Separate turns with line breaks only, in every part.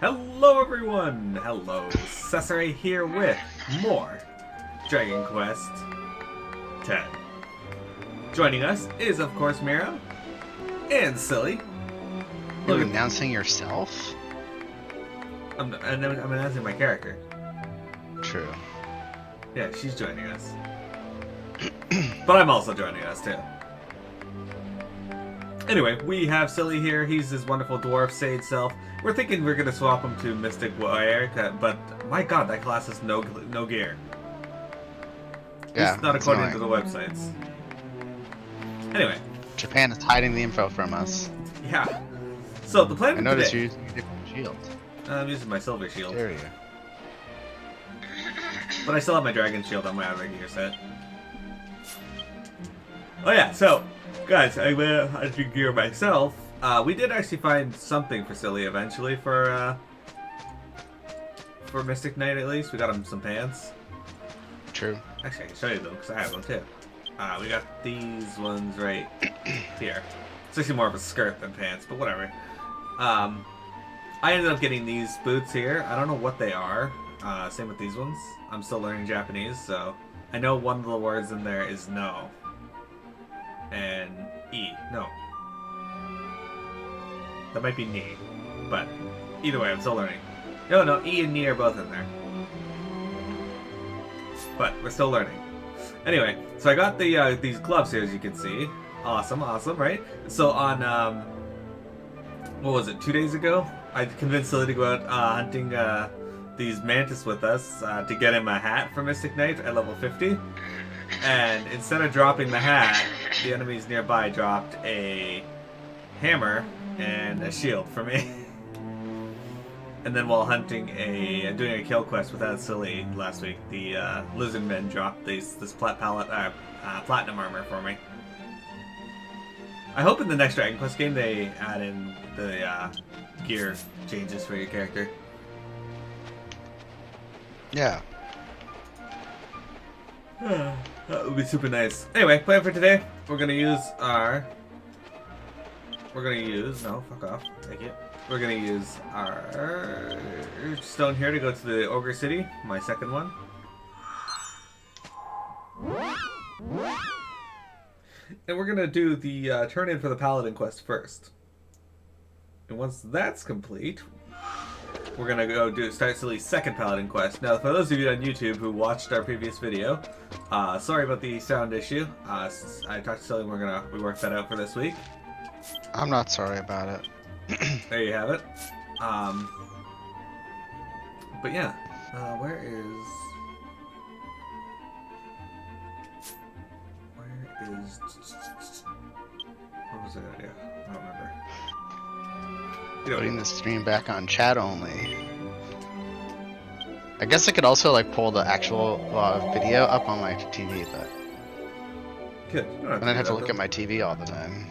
Hello everyone! Hello, Cesare here with more Dragon Quest 10. Joining us is, of course, Miro and Silly.
You're announcing yourself?
I'm announcing my character.
True.
Yeah, she's joining us. But I'm also joining us, too. Anyway, we have Silly here. He's his wonderful dwarf sage self. We're thinking we're going to swap him to Mystic Warrior, but my god, that class has no gear.
Yeah,
it's not according to the websites. Anyway.
Japan is hiding the info from us.
Yeah. So, the plan for
I noticed
today...
you're using a different shield.
I'm using my silver shield.
There you
But I still have my dragon shield on my other gear set. Oh yeah, so, guys, I went out to gear myself. We did actually find something for Silly eventually for Mystic Knight at least. We got him some pants. True. Actually, I can show you them because I have them too. We got these ones right here. It's actually more of a skirt than pants, but whatever. I ended up getting these boots here. I don't know what they are. Same with these ones. I'm still learning Japanese, so I know one of the words in there is no. And E. No. That might be knee. But either way, I'm still learning. No, E and knee are both in there. But we're still learning. Anyway, so I got the these gloves here, as you can see. Awesome, right? So on, what was it, 2 days ago? I convinced Silly to go out hunting these mantis with us to get him a hat for Mystic Knight at level 50. And instead of dropping the hat, the enemies nearby dropped a hammer and a shield for me. And then while hunting doing a kill quest without Silly last week, the lizard men dropped this platinum armor for me. I hope in the next Dragon Quest game they add in the gear changes for your character.
Yeah.
That would be super nice. Anyway, plan for today, we're gonna use no, fuck off, take it. We're gonna use our stone here to go to the Ogre City, my second one. And we're gonna do the turn in for the Paladin Quest first. And once that's complete, we're gonna go start Silly's second Paladin Quest. Now, for those of you on YouTube who watched our previous video, sorry about the sound issue. I talked to Silly, we worked that out for this week.
I'm not sorry about it.
There you have it. But yeah, where is what was it? Yeah, I don't remember.
Putting the stream back on chat only. I guess I could also like pull the actual video up on my TV, but
good.
And I'd have to look at my TV all the time.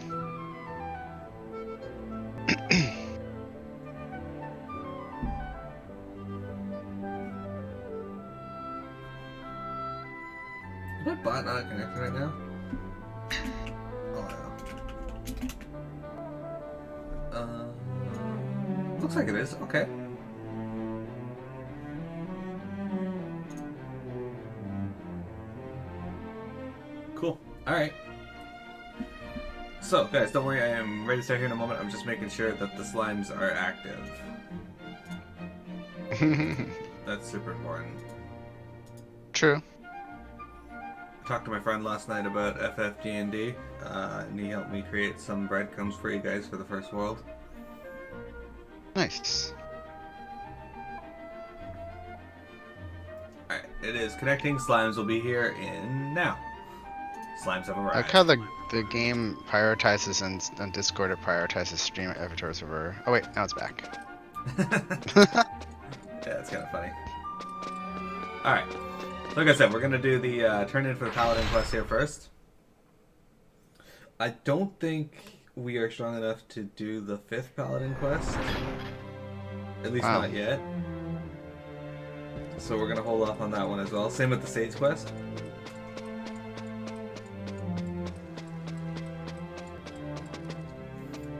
Is my bot not connected right now? Oh, yeah. Looks like it is. Okay. Cool. Alright. So, guys, don't worry. I am ready to start here in a moment. I'm just making sure that the slimes are active. That's super important.
True.
I talked to my friend last night about FFD&D, and he helped me create some breadcrumbs for you guys for the first world.
Nice.
Alright, it is connecting. Slimes will be here in now. Slimes have arrived.
I like how the game prioritizes and Discord it prioritizes stream avatars over. Oh wait, now it's back.
Yeah, it's kind of funny. Alright. Like I said, we're going to do the turn in for the Paladin Quest here first. I don't think we are strong enough to do the 5th Paladin Quest. At least not yet. So we're going to hold off on that one as well. Same with the Sage Quest.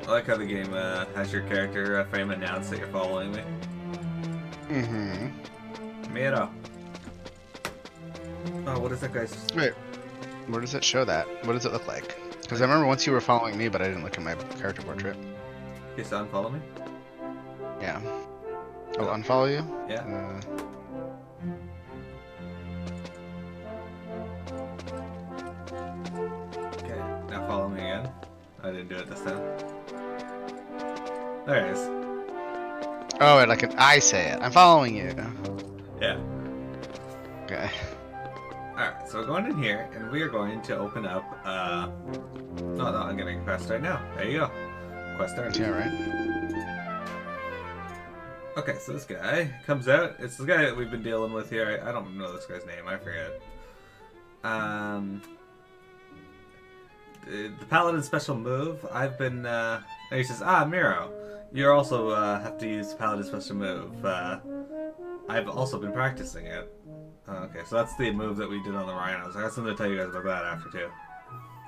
I like how the game has your character frame announced that you're following me.
Mm-hmm.
Mira. Oh, what is that guy's?
Wait, where does it show that? What does it look like? Because I remember once you were following me, but I didn't look at my character portrait.
You saw unfollow me?
Yeah. Oh, unfollow you?
Yeah. Okay, now follow me again. I didn't do it this time. There it is.
Oh, and I say it. I'm following you.
Yeah.
Okay.
Alright, so we're going in here, and we are going to open up, oh no, I'm getting a quest right now. There you go. Quest started.
Yeah, right.
Okay, so this guy comes out. It's the guy that we've been dealing with here. I don't know this guy's name. I forget. The Paladin special move. I've been, and he says, Miro, you also have to use the Paladin special move. I've also been practicing it. Okay, so that's the move that we did on the rhinos. I got something to tell you guys about that after, too.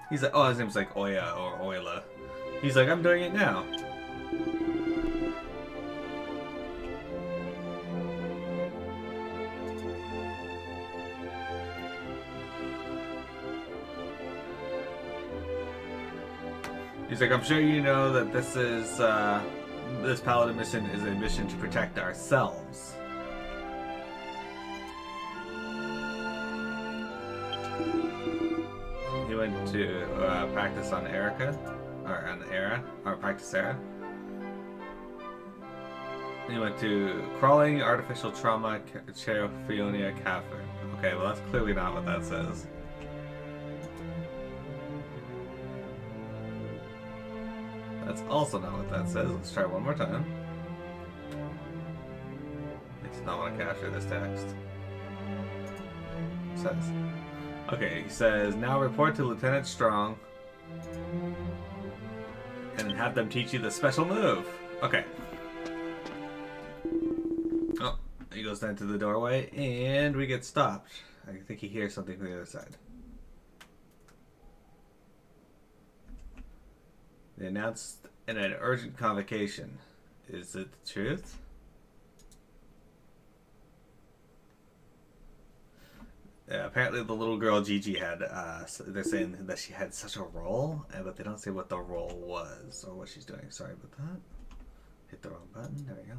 He's like, his name's like Oya or Oyla. He's like, I'm doing it now. He's like, I'm sure you know that this is, this Paladin mission is a mission to protect ourselves. He went to practice on Erica, or on Era, or practice Era. He went to crawling, artificial trauma, Cheophonia, Kafir. Okay, well that's clearly not what that says. That's also not what that says. Let's try one more time. It does not want to capture this text. It says. Okay, he says, now report to Lieutenant Strong and have them teach you the special move. Okay. Oh, he goes down to the doorway and we get stopped. I think he hears something from the other side. They announced in an urgent convocation. Is it the truth? Yeah, apparently the little girl Gigi had, they're saying that she had such a role, but they don't say what the role was or what she's doing. Sorry about that. Hit the wrong button. There we go.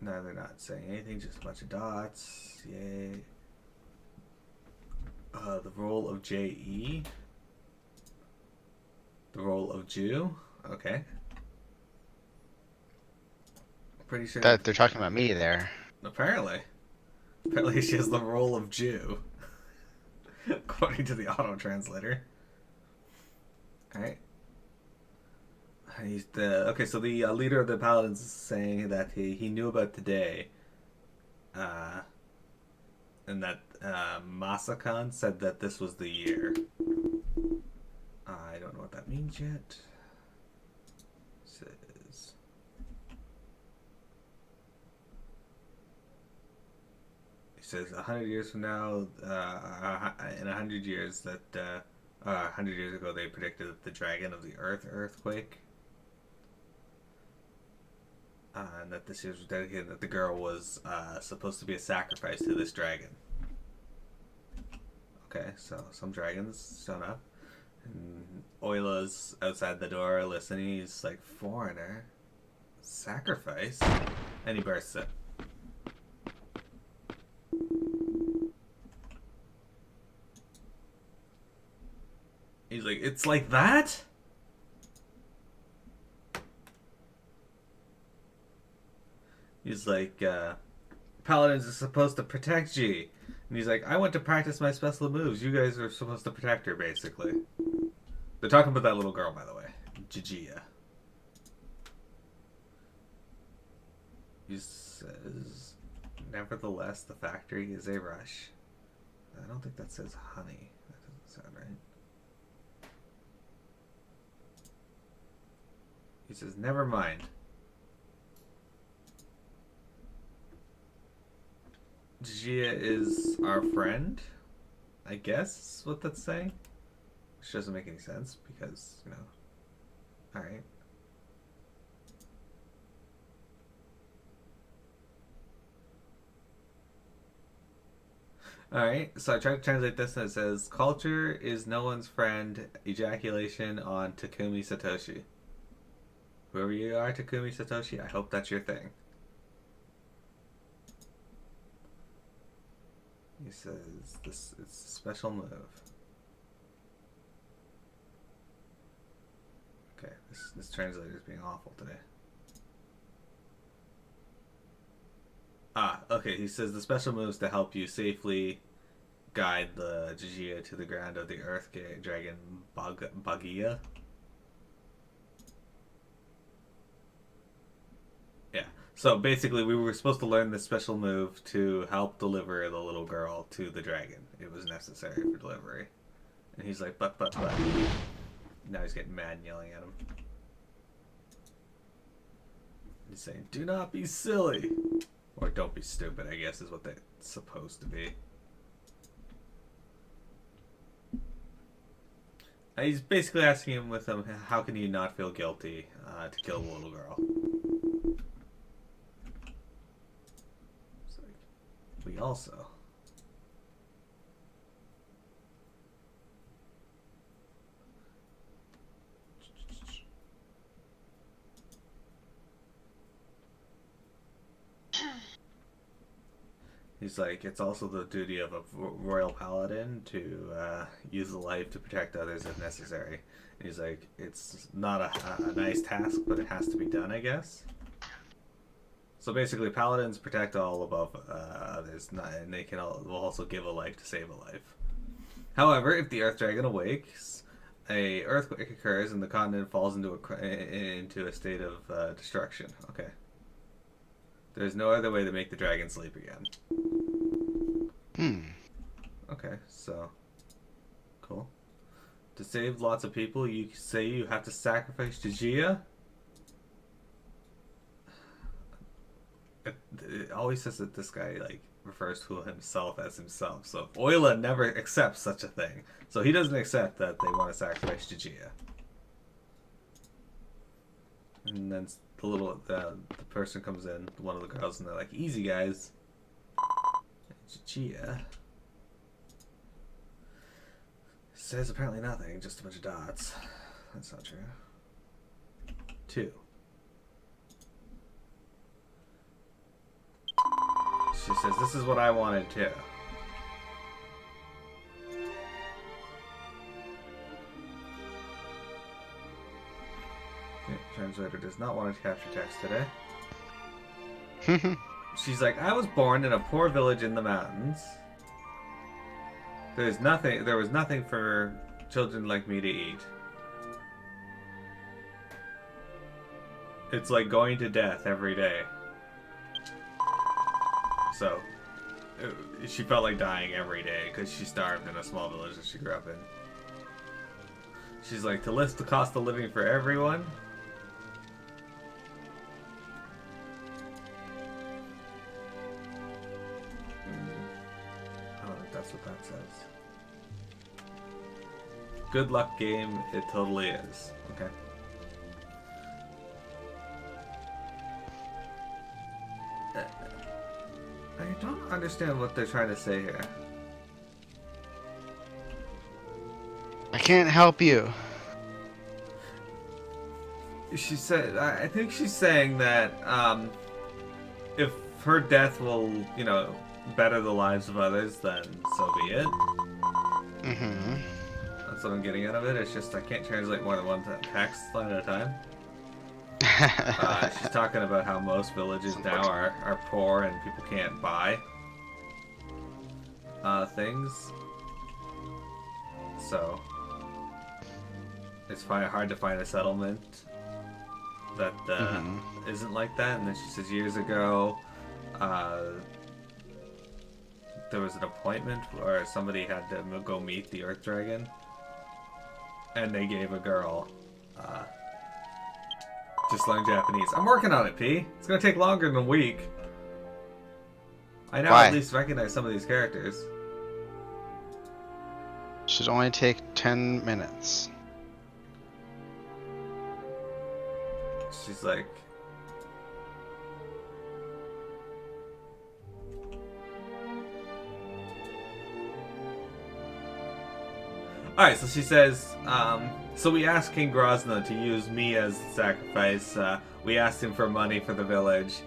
No, they're not saying anything, just a bunch of dots. Yay. The role of J.E. The role of Jew. Okay. Pretty sure
That they're talking about me there.
Apparently. Apparently she has the role of Jew. According to the auto-translator. Alright. Okay, so the leader of the Paladins is saying that he knew about today. And that Masakan said that this was the year. I don't know what that means yet. Says he says 100 years from now, in 100 years that 100 years ago they predicted that the dragon of the earthquake, and that this year was dedicated that the girl was supposed to be a sacrifice to this dragon. Okay, so some dragons shown up. And Oyla's outside the door listening. He's like, foreigner? Sacrifice? And he bursts it. He's like, it's like that? He's like, Paladins are supposed to protect G. And he's like, I went to practice my special moves. You guys are supposed to protect her, basically. They're talking about that little girl, by the way. Jigia. He says, nevertheless, the factory is a rush. I don't think that says honey. That doesn't sound right. He says, never mind. Jigia is our friend, I guess is what that's saying. Which doesn't make any sense because, you know. Alright. Alright, so I tried to translate this and it says, culture is no one's friend, ejaculation on Takumi Satoshi. Whoever you are, Takumi Satoshi, I hope that's your thing. He says, this it's a special move. Okay, this translator is being awful today. Okay, he says the special moves to help you safely guide the Jijia to the ground of the Earth Dragon Bagia. Yeah, so basically we were supposed to learn this special move to help deliver the little girl to the dragon. It was necessary for delivery. And he's like, but. Now he's getting mad and yelling at him. He's saying, do not be silly. Or don't be stupid, I guess, is what they're supposed to be. He's basically asking him with him, how can you not feel guilty to kill the little girl? It's like, we also. He's like, it's also the duty of a royal paladin to use the life to protect others if necessary. And he's like, it's not a nice task, but it has to be done, I guess. So basically, paladins protect all above others, and they will also give a life to save a life. However, if the Earth Dragon awakes, a earthquake occurs and the continent falls into a state of destruction. Okay. There's no other way to make the dragon sleep again. Okay, so cool. To save lots of people, you say you have to sacrifice Jijia? It always says that this guy refers to himself as himself. So Oila never accepts such a thing. So he doesn't accept that they want to sacrifice Jijia. And then the person comes in, one of the girls, and they're like, easy guys. Jijia says apparently nothing, just a bunch of dots. That's not true. 2. She says, this is what I wanted too. Okay, translator does not want to capture text today. She's like, I was born in a poor village in the mountains. There was nothing for children like me to eat. It's like going to death every day. So, she felt like dying every day because she starved in a small village that she grew up in. She's like, to lift the cost of living for everyone? That's what that says. Good luck game, it totally is. Okay. I don't understand what they're trying to say here.
I can't help you.
She said, I think she's saying that if her death will, better the lives of others, then so be it.
Mm-hmm.
That's what I'm getting out of it. It's just I can't translate more than one text line at a time. She's talking about how most villages now are poor and people can't buy things. So it's hard to find a settlement that isn't like that. And then she says years ago there was an appointment where somebody had to go meet the Earth Dragon, and they gave a girl just learn Japanese. I'm working on it, P. It's gonna take longer than a week. I now
Why?
at least recognize some of these characters.
Should only take 10 minutes.
She's like, Alright, so she says, so we asked King Grozna to use me as the sacrifice. We asked him for money for the village.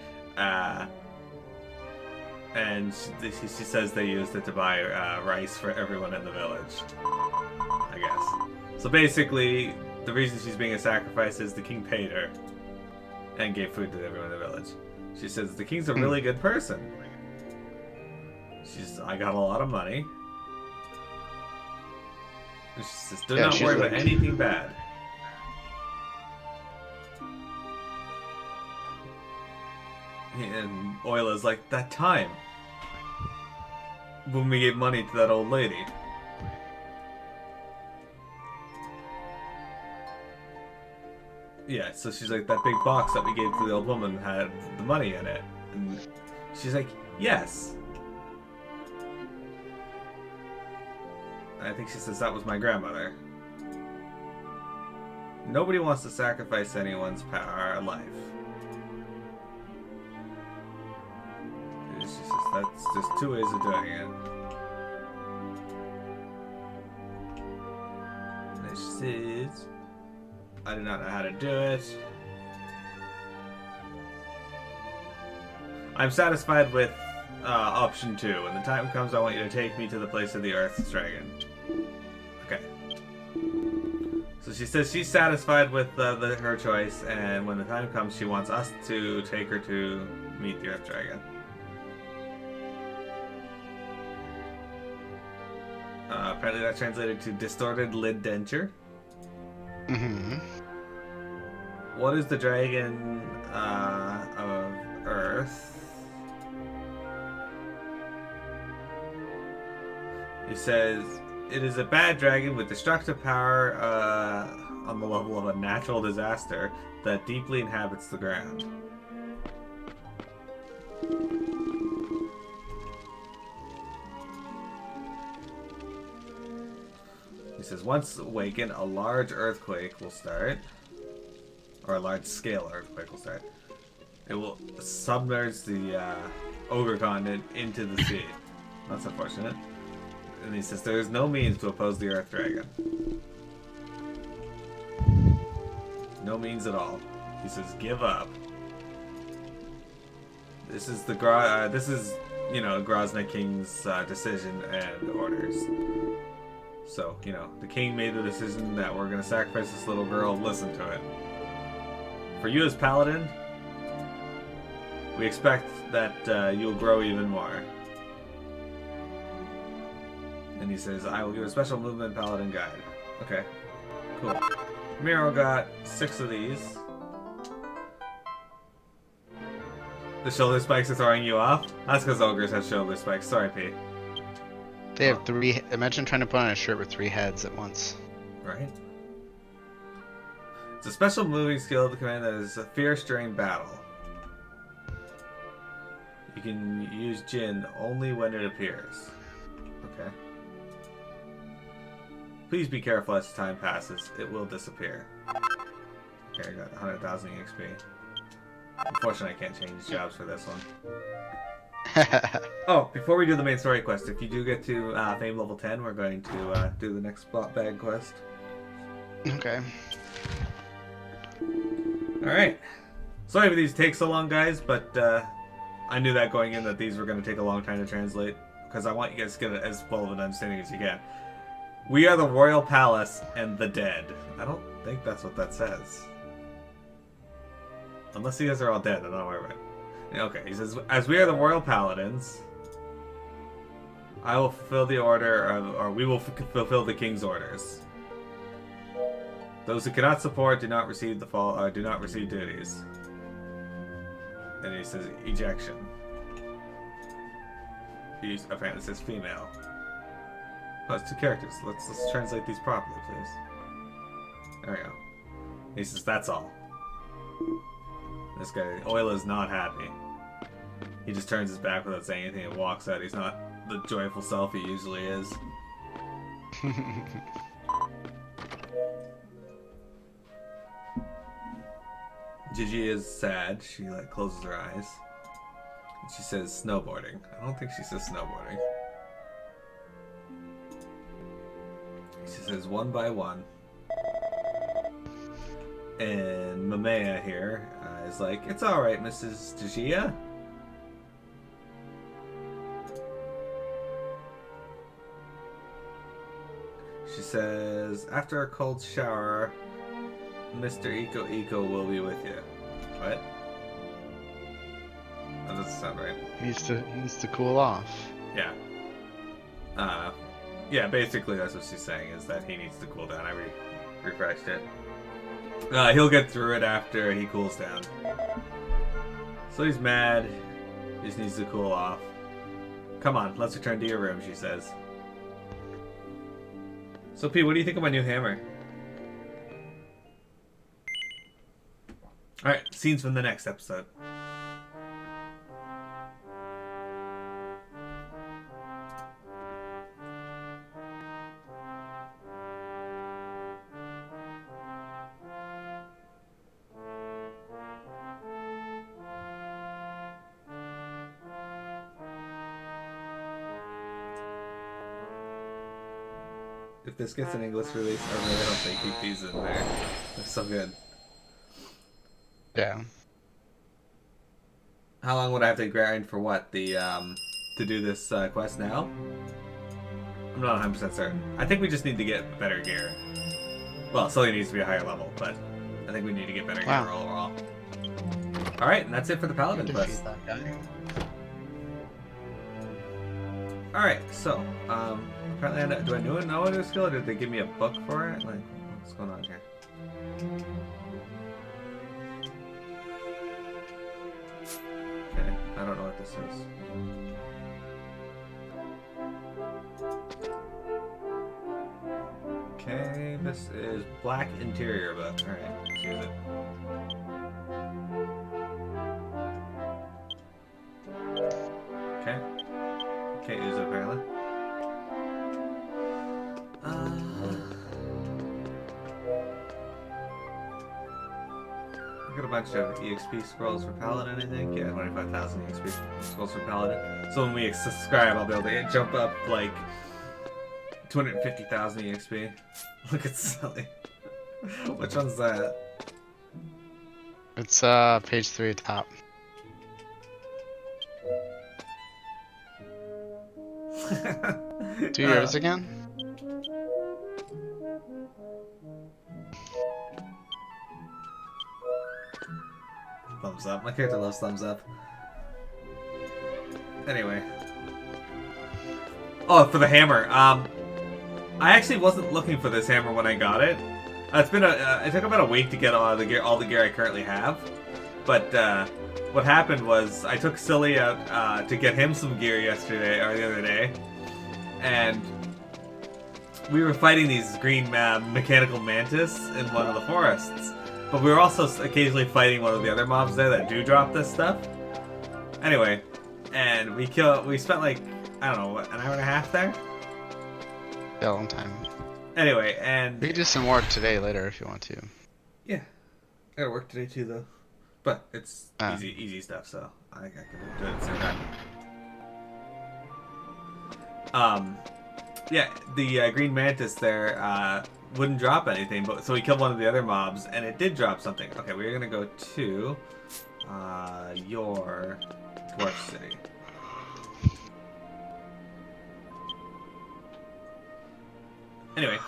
And she says they used it to buy rice for everyone in the village. I guess. So basically, the reason she's being a sacrifice is the king paid her. And gave food to everyone in the village. She says, the king's a really good person. I got a lot of money. And she says, do not worry about anything bad. And Oyla's like, that time when we gave money to that old lady. Yeah, so she's like, that big box that we gave to the old woman had the money in it. And she's like, yes. I think she says that was my grandmother. Nobody wants to sacrifice anyone's life. She says that's just two ways of doing it. And she says, I do not know how to do it. I'm satisfied with option 2. When the time comes, I want you to take me to the place of the Earth's dragon. Okay. So she says she's satisfied with her choice, and when the time comes, she wants us to take her to meet the Earth dragon. Apparently that translated to distorted lid denture.
Mm-hmm.
What is the dragon of Earth? He says, it is a bad dragon with destructive power on the level of a natural disaster that deeply inhabits the ground. He says, once awakened, a large earthquake will start. Or a large-scale earthquake will start. It will submerge the ogre continent into the sea. That's unfortunate. And he says, there is no means to oppose the Earth Dragon. No means at all. He says, give up. This is the Grozna King's decision and orders. So, the king made the decision that we're going to sacrifice this little girl. Listen to it. For you as Paladin, we expect that you'll grow even more. And he says, I will give a special movement Paladin guide. Okay, cool. Miro got 6 of these. The shoulder spikes are throwing you off? That's because ogres have shoulder spikes. Sorry, P.
They have 3. Imagine trying to put on a shirt with 3 heads at once.
Right? It's a special moving skill to command that is a fierce during battle. You can use Jin only when it appears. Okay. Please be careful as time passes. It will disappear. Okay, I got 100,000 EXP. Unfortunately, I can't change jobs for this one. Oh, before we do the main story quest, if you do get to Fame level 10, we're going to do the next spot bag quest.
Okay.
Alright. Sorry if these take so long, guys, but I knew that going in that these were going to take a long time to translate, because I want you guys to get as full of an understanding as you can. We are the Royal Palace and the dead. I don't think that's what that says. Unless you guys are all dead, then don't worry about it. Okay, he says, as we are the Royal Paladins, I will fulfill the order, or we will fulfill the king's orders. Those who cannot support do not receive do not receive duties. And he says ejection. Apparently it says female. Oh, it's 2 characters. Let's translate these properly, please. There we go. He says that's all. This guy, Oyla, is not happy. He just turns his back without saying anything and walks out. He's not the joyful self he usually is. Gigi is sad. She closes her eyes. And she says snowboarding. I don't think she says snowboarding. She says, says one by one. And Mamea here is like, it's alright, Mrs. Tajia. She says, after a cold shower, Mr. Eco will be with you. What? That doesn't sound right.
He needs to cool off.
Yeah. Yeah, basically that's what she's saying, is that he needs to cool down. I refreshed it. He'll get through it after he cools down. So he's mad. He just needs to cool off. Come on, let's return to your room, she says. So P, what do you think of my new hammer? Alright, scenes from the next episode. If this gets an English release, I really hope they keep these in there. They're so good.
Yeah.
How long would I have to grind for what? The to do this quest now? I'm not 100% certain. I think we just need to get better gear. Well, Sully needs to be a higher level, but I think we need to get better gear overall. Alright, and that's it for the Paladin Quest. Alright, so, apparently do I know a new skill, or did they give me a book for it? Like, what's going on here? Okay, I don't know what this is. Okay, this is black interior book. Alright, let's use it. Okay. Can't use it apparently. I got a bunch of EXP scrolls for Paladin, I think. Yeah, 25,000 EXP scrolls for Paladin. So when we subscribe, I'll be able to jump up like 250,000 EXP. Look at Sully. Which one's that?
It's page 3 top. Do yours again?
Thumbs up. My character loves thumbs up. Anyway. Oh, for the hammer. I actually wasn't looking for this hammer when I got it. It's been it took about a week to get all the gear I currently have. But what happened was I took Silly out to get him some gear yesterday or the other day, and we were fighting these green mechanical mantis in one of the forests. But we were also occasionally fighting one of the other mobs there that do drop this stuff. Anyway, and we spent like, I don't know, what, an hour and a half there?
Yeah, a long time.
Anyway, and
We can do some more today later if you want to.
yeah, I gotta work today too though. But it's easy stuff, so I think I can do it at the same time. Yeah, the green mantis there wouldn't drop anything, but so we killed one of the other mobs, and it did drop something. Okay, we're gonna go to your dwarf city. Anyway,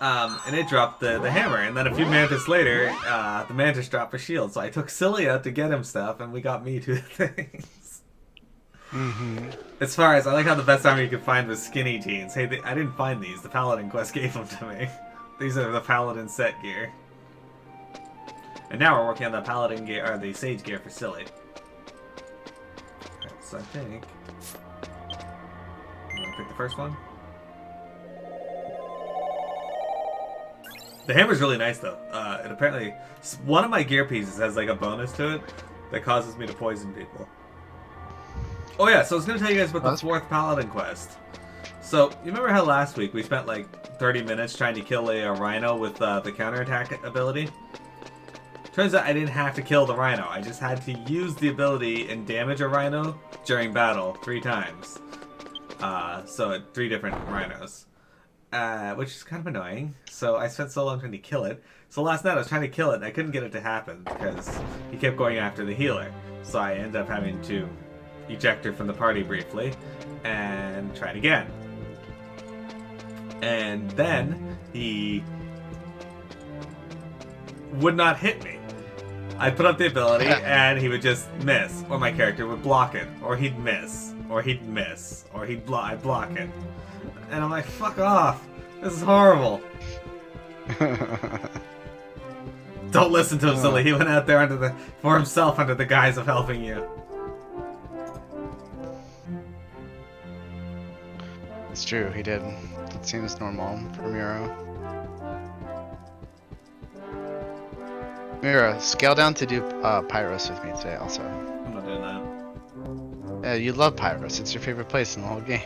and it dropped the hammer, and then a few mantis later, the mantis dropped a shield. So I took Silly out to get him stuff, and we got me 2 things.
Mm-hmm.
As far as I like how the best armor you could find was skinny jeans. Hey, I didn't find these. The Paladin Quest gave them to me. These are the Paladin set gear. And now we're working on the Paladin gear, or the Sage gear for Silly. Okay, so I think I'm gonna pick the first one. The hammer's really nice though. It apparently, one of my gear pieces has like a bonus to it that causes me to poison people. Oh yeah, so I was going to tell you guys about the 4th Paladin quest. So, you remember how last week we spent like 30 minutes trying to kill a rhino with the counterattack ability? Turns out I didn't have to kill the rhino. I just had to use the ability and damage a rhino during battle 3 times. So 3 different rhinos. which is kind of annoying. So I spent so long trying to kill it. So last night I was trying to kill it and I couldn't get it to happen because he kept going after the healer. So I ended up having to eject her from the party briefly and try it again. And then he would not hit me. I'd put up the ability and he would just miss, or my character would block it, or he'd miss, or he'd miss, or I'd block it. And I'm like, fuck off. This is horrible. Don't listen to him, silly. He went out there for himself under the guise of helping you.
It's true, he did. It seems normal for Miro. Miro, scale down to do Pyros with me today also.
I'm not doing that.
Yeah, you love Pyros. It's your favorite place in the whole game.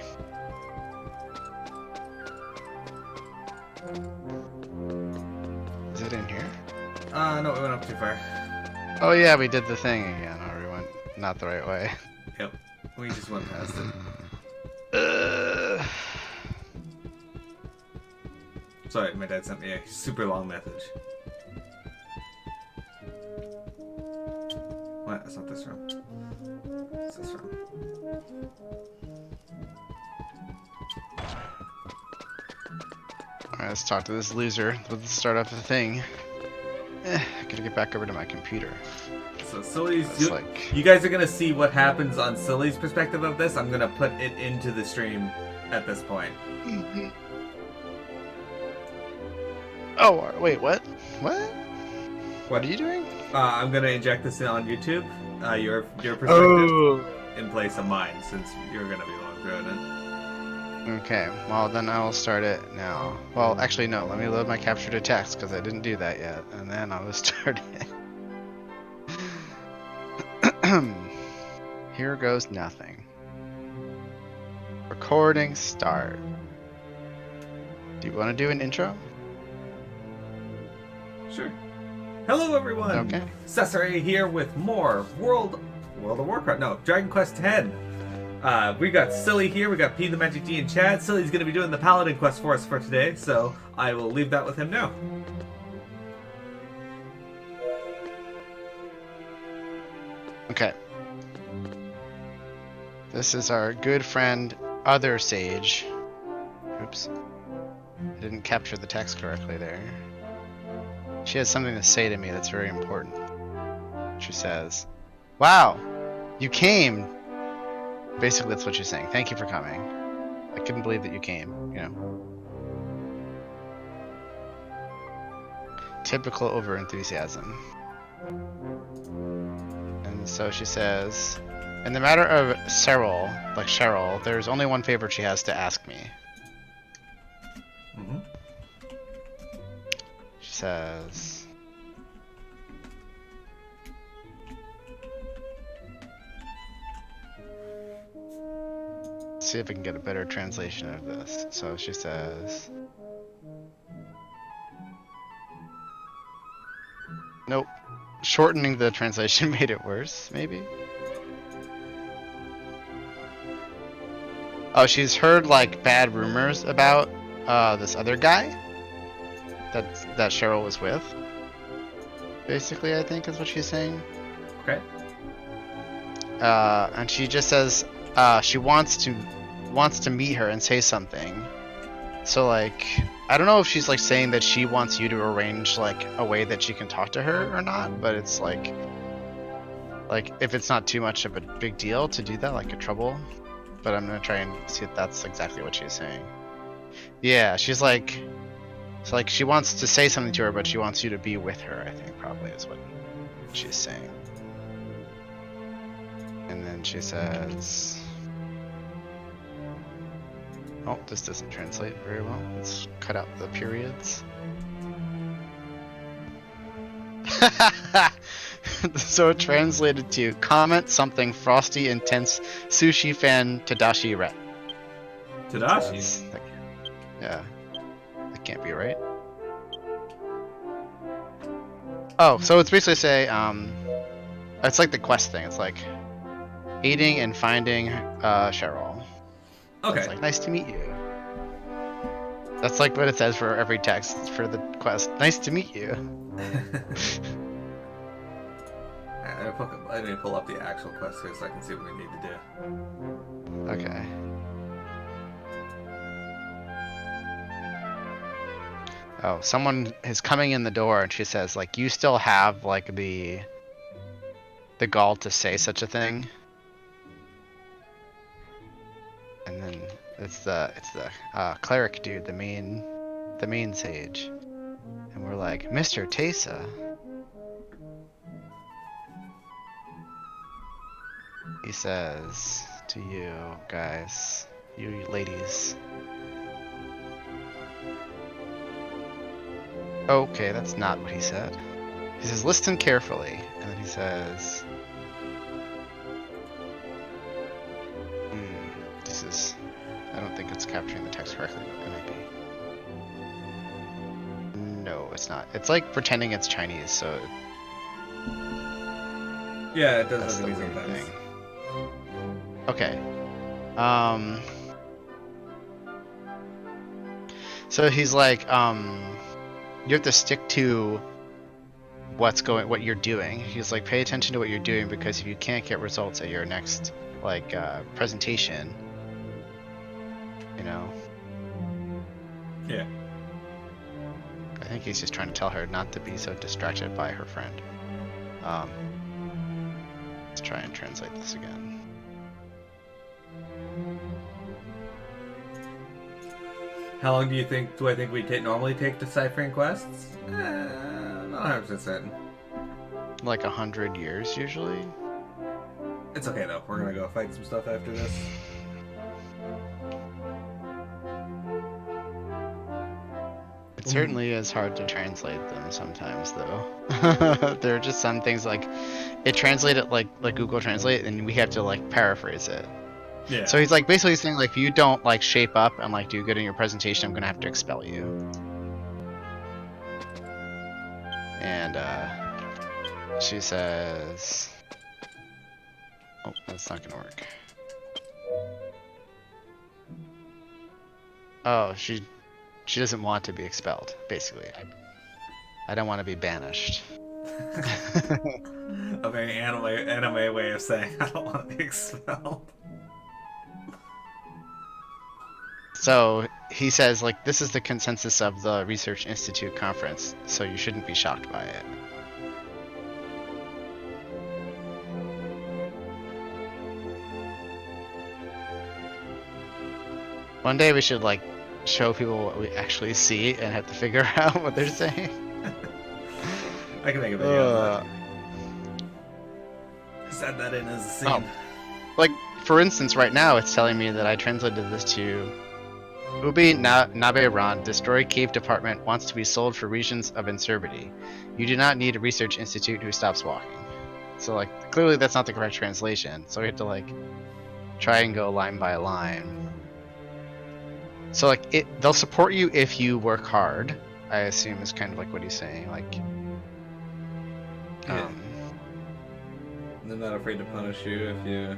Is it in here?
No, we went up too far.
Oh yeah, we did the thing again, or we went not the right way.
Yep. We just went past it. Sorry, my dad sent me a super long message. What? That's not this room. It's this room.
Alright, let's talk to this loser. Let's start up the thing. I gotta get back over to my computer.
So Silly's,
Like...
you guys are gonna see what happens on Silly's perspective of this. I'm gonna put it into the stream at this point.
Oh, wait, what? What?
What
are you doing?
I'm gonna inject this in on YouTube. Your perspective in place of mine, since you're gonna be long through it.
Okay, well then I will start it now. Well, actually no, let me load my capture to text because I didn't do that yet, and then I will start it. Here goes nothing. Recording start. Do you want to do an intro?
Sure. Hello everyone!
Okay.
Cesare here with more World of Warcraft. No, Dragon Quest X. We got Silly here, we got P the Magic G and Chad. Silly's gonna be doing the Paladin Quest for us for today, so I will leave that with him now.
Okay. This is our good friend, Other Sage. Oops. I didn't capture the text correctly there. She has something to say to me that's very important. She says, "Wow, you came." Basically, that's what she's saying. Thank you for coming. I couldn't believe that you came, you know. Typical overenthusiasm. And so she says, in the matter of Cheryl, there's only one favor she has to ask me.
Mm-hmm.
She says, let's see if I can get a better translation of this. So she says, nope. Shortening the translation made it worse, maybe? Oh, she's heard like bad rumors about this other guy that Cheryl was with. Basically, I think is what she's saying.
Okay.
And she just says she wants to meet her and say something. So like, I don't know if she's like saying that she wants you to arrange like a way that she can talk to her or not, but it's like if it's not too much of a big deal to do that, like a trouble. But I'm gonna try and see if that's exactly what she's saying. Yeah, she's like, it's like she wants to say something to her, but she wants you to be with her, I think probably is what she's saying. And then she says, oh, this doesn't translate very well. Let's cut out the periods. So it translated to comment something frosty, intense, sushi fan, Tadashi ret.
Tadashi?
Yeah. That can't be right. Oh, so it's basically say, it's like the quest thing. It's like aiding and finding Cheryl.
Okay.
It's like, nice to meet you. That's like what it says for every text for the quest. Nice to meet you.
I need to pull up the actual quest here so I can see what we need to do.
Okay. Oh, someone is coming in the door and she says, like, you still have, like, the gall to say such a thing? And then it's the cleric dude, the main sage. And we're like, Mr. Tesa. He says to you guys, you ladies. Okay, that's not what he said. He says, listen carefully. And then he says, this is, I don't think it's capturing the text correctly, but it might be. No, it's not. It's like pretending it's Chinese, so.
Yeah, it does
That's
have
the
to be
weird
sometimes.
thing. Okay. So he's like, you have to stick to what you're doing. He's like, pay attention to what you're doing, because if you can't get results at your next presentation, you know.
Yeah.
I think he's just trying to tell her not to be so distracted by her friend. Let's try and translate this again.
How long do I think we normally take deciphering quests? Not 100% certain.
Like 100 years usually.
It's okay though. We're gonna go fight some stuff after this.
It certainly is hard to translate them sometimes, though. There are just some things like it translated like Google Translate, and we have to like paraphrase it.
Yeah.
So he's like basically saying like, if you don't like shape up and like do good in your presentation, I'm gonna have to expel you. And she says, "Oh, that's not gonna work." Oh, she doesn't want to be expelled. Basically, I don't want to be banished.
A very anime way of saying I don't want to be expelled.
So he says, like, this is the consensus of the Research Institute conference, so you shouldn't be shocked by it. One day we should, like, show people what we actually see and have to figure out what they're saying.
I can make a video of that. Just add that in as a scene.
Oh. Like, for instance, right now it's telling me that I translated this to Ubi Nabe-ran, destroy cave department, wants to be sold for regions of uncertainty. You do not need a research institute who stops walking. So, like, clearly that's not the correct translation. So we have to, like, try and go line by line. So, like, they'll support you if you work hard, I assume is kind of like what he's saying. Like,
Yeah. And they're not afraid to punish you if you...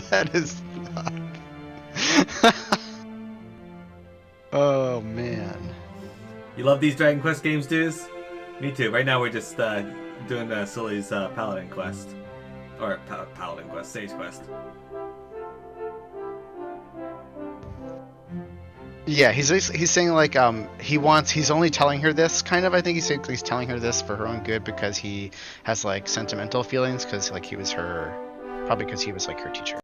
that is not... Oh, man.
You love these Dragon Quest games, dudes? Me too. Right now we're just doing Sully's Paladin Quest. Or Paladin Quest, Sage Quest.
Yeah, he's saying like he's only telling her this kind of. I think he's telling her this for her own good, because he has like sentimental feelings, because like he was her, probably because he was like her teacher.